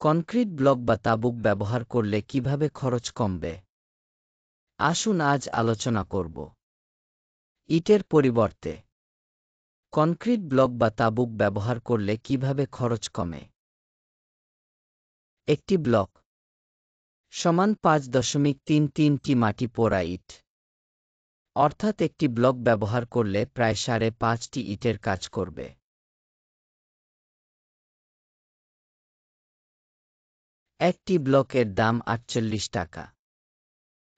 Concrete block বা তাঁবু ব্যবহার করলে কিভাবে খরচ কমবে? আসুন আজ আলোচনা করব। ইটের পরিবর্তে কনক্রিট ব্লক বা তাঁবু ব্যবহার করলে কিভাবে খরচ কমে। একটি ব্লক সমান 5.33টি মাটি পোড়া ইট। অর্থাৎ একটি ব্লক ব্যবহার করলে প্রায় 5.5টি ইটের কাজ করবে। একটি ব্লকের দাম 48 টাকা।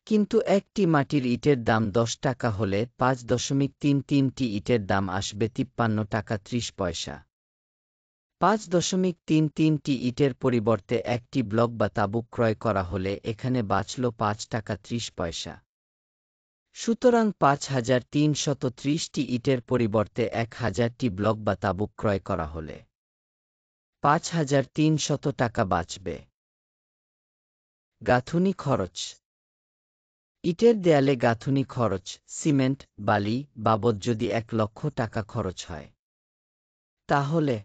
কিন্তু একটি মাটির ইটের দাম 10 টাকা হলে 5.33টি ইটের দাম আসবে 53 টাকা 30 পয়সা। 5.33টি ইটের পরিবর্তে একটি ব্লক বা তাঁবু ক্রয় করা হলে এখানে বাঁচল 5 টাকা 30 পয়সা। সুতরাং 5,330টি ইটের পরিবর্তে 1,000টি ব্লক বা তাঁবু ক্রয় করা হলে 5,300 টাকা বাঁচবে। গাঁথুনি খরচ। ইটের দেয়ালে গাঁথুনি খরচ, সিমেন্ট, বালি বাবদ যদি 1 লক্ষ টাকা খরচ হয়, তাহলে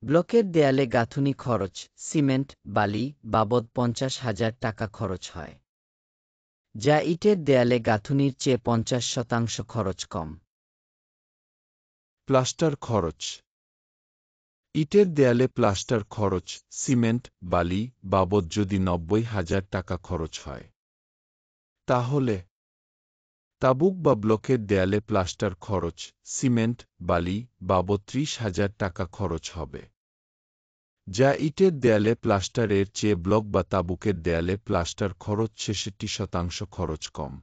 ব্লকের দেয়ালে গাঁথুনি খরচ, সিমেন্ট, বালি বাবদ 50,000 টাকা খরচ হয়, যা ইটের দেয়ালে গাঁথুনির চেয়ে 50% খরচ কম। প্লাস্টার খরচ। ইটের দেয়ালে প্লাস্টার খরচ, সিমেন্ট, বালি বাবদ যদি 90,000 টাকা খরচ হয়, তাহলে তাঁবু বা ব্লকের দেয়ালে প্লাস্টার খরচ, সিমেন্ট, বালি বাবদ 30,000 টাকা খরচ হবে, যা ইটের দেয়ালে প্লাস্টারের চেয়ে ব্লক বা তাঁবুকের দেয়ালে প্লাস্টার খরচ 66% খরচ কম।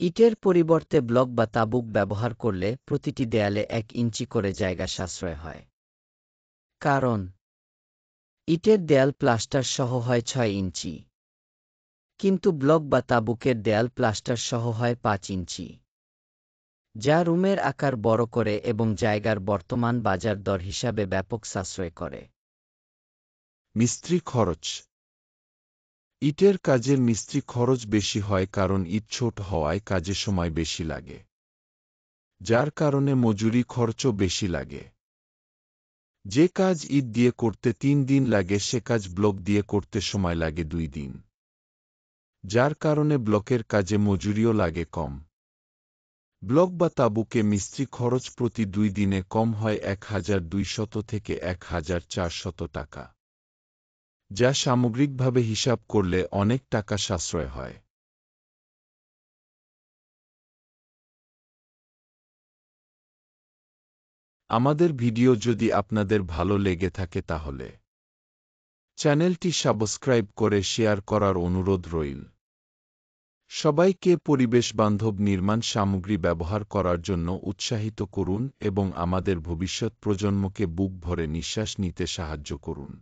ইটের পরিবর্তে ব্লক বা তাঁবু ব্যবহার করলে প্রতিটি দেয়ালে 1 ইঞ্চি করে জায়গা সাশ্রয় হয়। কারণ ইটের দেয়াল প্লাস্টার সহ হয় 6 ইঞ্চি, কিন্তু ব্লক বা তাঁবুকের দেয়াল প্লাস্টার সহ হয় 5 ইঞ্চি, যা রুমের আকার বড় করে এবং জায়গার বর্তমান বাজার দর হিসাবে ব্যাপক সাশ্রয় করে। মিস্ত্রি খরচ। ইটের কাজের মিস্ত্রি খরচ বেশি হয় কারণ ইট ছোট হওয়ায় কাজে সময় বেশি লাগে, যার কারণে মজুরি খরচও বেশি লাগে। যে কাজ ইট দিয়ে করতে 3 দিন লাগে সে কাজ ব্লক দিয়ে করতে সময় লাগে 2 দিন, যার কারণে ব্লকের কাজে মজুরিও লাগে কম। ব্লক বা তাঁবুকে মিস্ত্রি খরচ প্রতি 2 দিনে কম হয় 1,200 থেকে 1,400 টাকা, যা সামগ্রিকভাবে হিসাব করলে অনেক টাকা সাশ্রয় হয়। আমাদের ভিডিও যদি আপনাদের ভালো লেগে থাকে তাহলে চ্যানেলটি সাবস্ক্রাইব করে শেয়ার করার অনুরোধ রইল। সবাইকে পরিবেশবান্ধব নির্মাণ সামগ্রী ব্যবহার করার জন্য উৎসাহিত করুন এবং আমাদের ভবিষ্যৎ প্রজন্মকে বুক ভরে নিঃশ্বাস নিতে সাহায্য করুন।